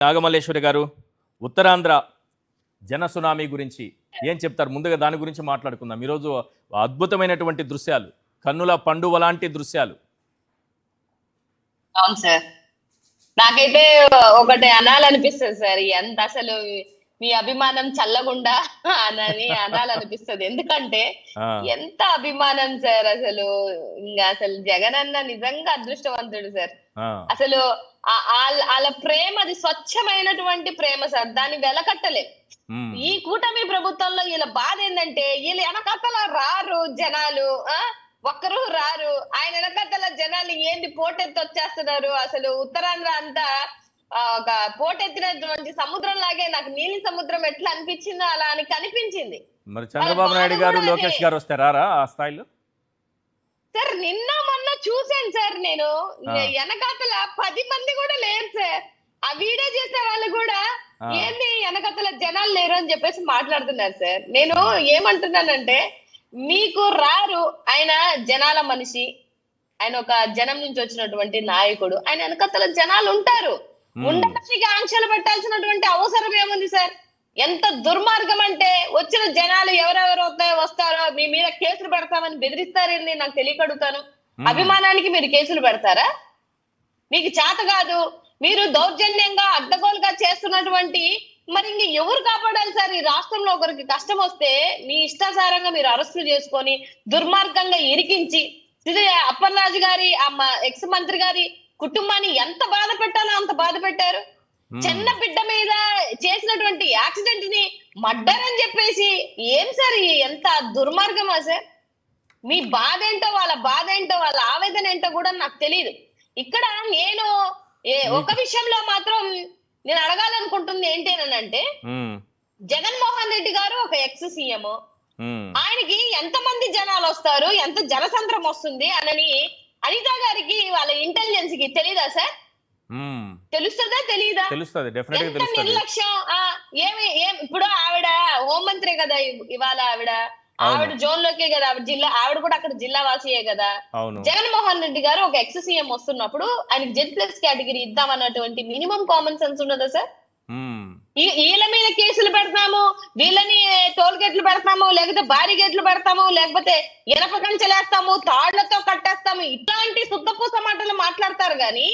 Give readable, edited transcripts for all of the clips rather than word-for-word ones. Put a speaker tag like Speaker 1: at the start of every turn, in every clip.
Speaker 1: నాగమల్లేశ్వరి గారు, ఉత్తరాంధ్ర జన సునామీ గురించి ఏం చెప్తారు? ముందుగా దాని గురించి మాట్లాడుకుందాం. ఈరోజు అద్భుతమైనటువంటి దృశ్యాలు, కన్నుల పండువ లాంటి దృశ్యాలు.
Speaker 2: అవును సార్. నాకైతే ఒకటి అనాలనిపిస్తది సార్. ఎంత అసలు మీ అభిమానం చల్లగుండా అనని అనాలనిపిస్తది. ఎందుకంటే
Speaker 1: ఆ,
Speaker 2: ఎంత అభిమానం సార్ అసలు. ఇంగ అసలు జగన్ అన్న నిజంగా అదృష్టవంతుడు సార్.
Speaker 1: ఆ,
Speaker 2: అసలు వాళ్ళ ప్రేమ అది స్వచ్ఛమైనటువంటి ప్రేమ సార్. దాన్ని వెలకట్టలే.
Speaker 1: ఉమ్,
Speaker 2: ఈ కూటమి ప్రభుత్వంలో వీళ్ళ బాధ ఏంటంటే వీళ్ళు వెనకతల రారు జనాలు. ఒక్కరు రారు. ఆయన వెనకతల జనాలు ఏంది పోటెత్తి వచ్చేస్తున్నారు. అసలు ఉత్తరాంధ్ర అంతా ఒక పోటెత్తినటువంటి సముద్రం లాగే నాకు నీలి సముద్రం ఎట్లా అనిపించిందో అలా అని కనిపించింది.
Speaker 1: మరి చంద్రబాబు నాయుడు గారు,
Speaker 2: కూడా
Speaker 1: లోకేష్
Speaker 2: అదే.
Speaker 1: గారు వస్తారా ఆ స్థాయిలో?
Speaker 2: సార్ నిన్న మొన్న చూసాను సార్ నేను.
Speaker 1: ఆ.
Speaker 2: వెనకాతల 10 మంది కూడా లేరు సార్. ఆ వీడియో చేసే వాళ్ళు కూడా
Speaker 1: ఆ.
Speaker 2: ఏంది వెనకాతల జనాలు లేరు అని చెప్పేసి మాట్లాడుతున్నారు సార్. నేను ఏమంటున్నానంటే మీకు రారు. ఆయన జనాల మనిషి. ఆయన ఒక జనం నుంచి వచ్చినటువంటి నాయకుడు. ఆయన వెనకాతల జనాలు ఉంటారు. ఉండటానికి ఆంక్షలు పెట్టాల్సినటువంటి అవసరం ఏముంది సార్? ఎంత దుర్మార్గం అంటే వచ్చిన జనాలు ఎవరెవరు వస్తారో మీ మీద కేసులు పెడతామని బెదిరిస్తారని నాకు తెలియకడుగుతాను. అభిమానానికి మీరు కేసులు పెడతారా? మీకు చేత కాదు. మీరు దౌర్జన్యంగా అడ్డగోలుగా చేస్తున్నటువంటి మరి ఇంక ఎవరు కాపాడాలి సార్? ఈ రాష్ట్రంలో ఒకరికి కష్టం వస్తే మీ ఇష్టాసారంగా మీరు అరెస్టులు చేసుకొని దుర్మార్గంగా ఇరికించి ఇది అప్పలరాజు గారి ఎక్స్ మంత్రి గారి కుటుంబాన్ని ఎంత బాధ పెట్టాలో అంత బాధ పెట్టారు. చిన్న బిడ్డ మీద చేసినటువంటి యాక్సిడెంట్ ని మర్డర్ అని చెప్పేసి ఏం సార్ ఎంత దుర్మార్గమా సార్? మీ బాధ ఏంటో వాళ్ళ బాధ ఏంటో వాళ్ళ ఆవేదన ఏంటో కూడా నాకు తెలియదు. ఇక్కడ నేను ఒక విషయంలో మాత్రం నేను అడగాలనుకుంటుంది ఏంటి అంటే జగన్మోహన్ రెడ్డి గారు ఒక ఎక్స్ సీఎం. ఆయనకి ఎంతమంది జనాలు వస్తారు, ఎంత జనసంద్రం వస్తుంది అని అనిత గారికి వాళ్ళ ఇంటెలిజెన్స్ కి తెలీదా సార్? తెలుస్తుందా తెలీదా?
Speaker 1: తెలుస్తుంది,
Speaker 2: ఎంత
Speaker 1: డెఫినెట్ గా తెలుస్తుంది.
Speaker 2: నిర్లక్ష్యం. ఇప్పుడు ఆవిడ హోంమంత్రి కదా ఇవాళ. ఆవిడ జోన్ లోకే కదా ఆవిడ కూడా అక్కడ జిల్లా వాసియే కదా.
Speaker 1: అవును.
Speaker 2: జగన్మోహన్ రెడ్డి గారు ఒక ఎక్స్ సీఎం వస్తున్నప్పుడు ఆయనకి Z+ కేటగిరీ ఇద్దామన్నటువంటి మినిమం కామన్ సెన్స్ ఉండదా సార్? వీళ్ళ మీద కేసులు పెడతాము, వీళ్ళని టోల్ గేట్లు పెడతాము, లేకపోతే భారీ గేట్లు పెడతాము, లేకపోతే ఇనప కంచెలేస్తాము, తాళ్లతో కట్టేస్తాము, ఇట్లాంటి శుద్ధపూస మాటలు మాట్లాడతారు గాని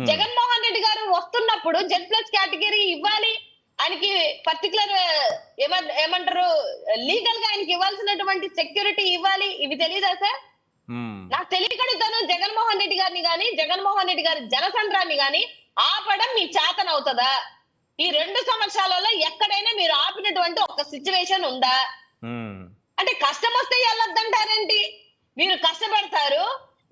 Speaker 2: జగన్మోహన్ రెడ్డి గారు వస్తున్నప్పుడు Z+ కేటగిరీ ఇవ్వాలి, ఆయనకి పర్టికులర్ ఏమంటారు లీగల్ గా ఆయనకి ఇవ్వాల్సినటువంటి సెక్యూరిటీ ఇవ్వాలి, ఇవి తెలియదా సార్? నాకు తెలియకడుగుతాను. జగన్మోహన్ రెడ్డి గారిని గాని జగన్మోహన్ రెడ్డి గారి జనసంద్రాన్ని గాని ఆపడం మీ చేతనవుతుందా? ఈ 2 సంవత్సరాలలో ఎక్కడైనా మీరు ఆపినటువంటి ఒక సిచ్యువేషన్ ఉందా? అంటే కష్టం వస్తే వెళ్ళొద్దంటారేంటి? మీరు కష్టపడతారు,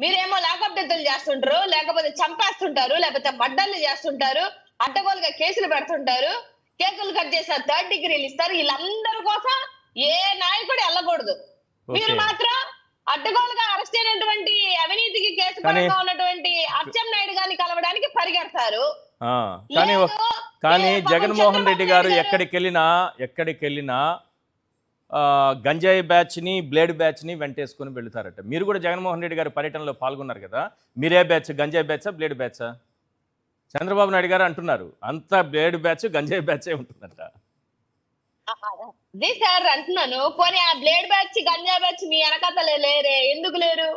Speaker 2: మీరేమో లాకప్ డెత్తులు చేస్తుంటారు, లేకపోతే చంపేస్తుంటారు, లేకపోతే మడ్డర్లు చేస్తుంటారు, అడ్డగోలుగా కేసులు పెడుతుంటారు, కేకులు కట్ చేస్తారు, 3rd డిగ్రీలు ఇస్తారు. వీళ్ళందరి కోసం ఏ నాయకుడు వెళ్ళకూడదు. మీరు మాత్రం అడ్డగోలుగా అరెస్ట్ అయినటువంటి అవినీతికి కేసు పరంగా ఉన్నటువంటి అచ్చెన్నాయుడు గారిని కలవడానికి పరిగెడతారు.
Speaker 1: కానీ జగన్మోహన్ రెడ్డి గారు ఎక్కడికి వెళ్ళినా గంజాయి బ్యాచ్ ని, బ్లేడ్ బ్యాచ్ ని వెంటేసుకుని వెళ్తారట. మీరు కూడా జగన్మోహన్ రెడ్డి గారి పర్యటనలో పాల్గొన్నారు కదా. మీరే బ్యాచ్? గంజాయి బ్యాచా, బ్లేడ్ బ్యాచా? చంద్రబాబు నాయుడు గారు అంటున్నారు అంతా బ్లేడ్ బ్యాచ్, గంజాయి బ్యాచే ఉంటుందట.
Speaker 2: అదే సార్ అంటున్నాను. పోనీ ఆ బ్లేడ్ బ్యాచ్, గంజా బ్యాచ్ మీ వెనకతలే లేరే? ఎందుకు లేరు?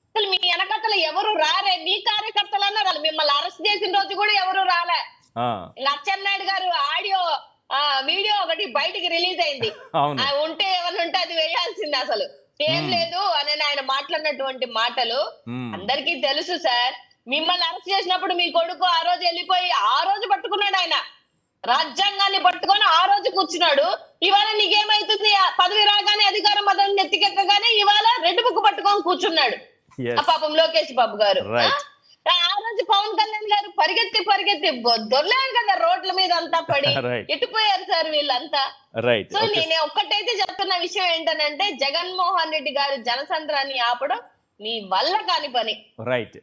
Speaker 2: అసలు మీ వెనకతలు ఎవరు రారే? మీ కార్యకర్తలు అన్నారు. మిమ్మల్ని అరెస్ట్ చేసిన రోజు కూడా ఎవరు రాలే. అచ్చెన్నాయుడు గారు వీడియో ఒకటి బయటికి రిలీజ్ అయింది. ఉంటే ఏమన్నా ఉంటే అది వేయాల్సింది. అసలు ఏం లేదు అని ఆయన మాట్లాడినటువంటి మాటలు అందరికీ తెలుసు సార్. మిమ్మల్ని అరెస్ట్ చేసినప్పుడు మీ కొడుకు ఆ రోజు వెళ్ళిపోయి ఆ రోజు పట్టుకున్నాడు. ఆయన రాజ్యాంగాన్ని పట్టుకొని ఆ రోజు కూర్చున్నాడు. ఇవాళ నీకేమైతుంది? పదవి రాగానే అధికారం పదవిని ఎత్తికెక్కగానే ఇవాళ రెడ్ బుక్ పట్టుకొని కూర్చున్నాడు పాపం లోకేష్ బాబు గారు. ఆ రోజు పవన్ కళ్యాణ్ గారు పరిగెత్తి దొరలేరు కదా రోడ్ల మీద అంతా పడి ఎట్టిపోయారు సార్ వీళ్ళంతా. సో నేను ఒక్కటైతే చెప్తున్న విషయం ఏంటంటే జగన్మోహన్ రెడ్డి గారి జనసంద్రాన్ని ఆపడం మీ వల్ల కాని పని.
Speaker 1: రైట్.